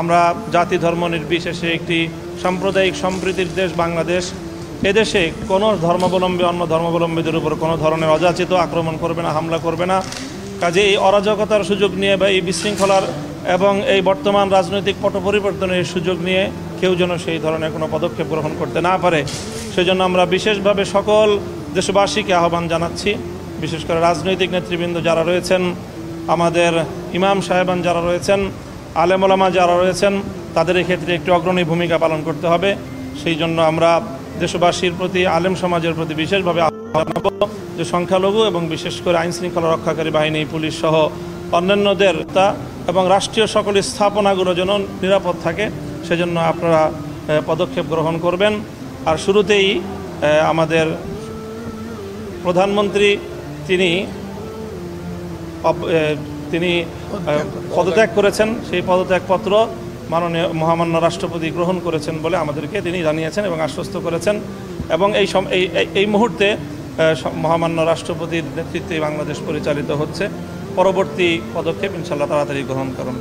আমরা জাতি ধর্ম নির্বিশেষে একটি সাম্প্রদায়িক সম্প্রীতির দেশ বাংলাদেশ। এদেশে কোনো ধর্মাবলম্বী অন্য ধর্মাবলম্বীদের উপর কোনো ধরনের অযাচিত আক্রমণ করবে না, হামলা করবে না। কাজে এই অরাজকতার সুযোগ নিয়ে বা এই বিশৃঙ্খলার এবং এই বর্তমান রাজনৈতিক পট পরিবর্তনের সুযোগ নিয়ে কেউ যেন সেই ধরনের কোনো পদক্ষেপ গ্রহণ করতে না পারে, সেজন্য আমরা বিশেষভাবে সকল দেশবাসীকে আহ্বান জানাচ্ছি। বিশেষ করে রাজনৈতিক নেতৃবৃন্দ যারা রয়েছেন, আমাদের ইমাম সাহেবান যারা রয়েছেন, আলেম ওলামা যারা রয়েছেন, তাদের ক্ষেত্রে একটি অগ্রণী ভূমিকা পালন করতে হবে। সেই জন্য আমরা দেশবাসীর প্রতি, আলেম সমাজের প্রতি বিশেষভাবে আহ্বান জানাবো যে সংখ্যালঘু এবং বিশেষ করে আইনশৃঙ্খলা রক্ষাকারী বাহিনী, পুলিশ সহ অন্যান্যদের এবং রাষ্ট্রীয় সকল স্থাপনাগুলো যেন নিরাপদ থাকে, সেজন্য আপনারা পদক্ষেপ গ্রহণ করবেন। আর শুরুতেই আমাদের প্রধানমন্ত্রী তিনি পদত্যাগ করেছেন, সেই পদত্যাগপত্র মাননীয় মহামান্য রাষ্ট্রপতি গ্রহণ করেছেন বলে আমাদেরকে তিনি জানিয়েছেন এবং আশ্বস্ত করেছেন। এবং এই মুহূর্তে মহামান্য রাষ্ট্রপতির নেতৃত্বে বাংলাদেশ পরিচালিত হচ্ছে। পরবর্তী পদক্ষেপ ইনশাআল্লাহ তাড়াতাড়ি গ্রহণ করুন।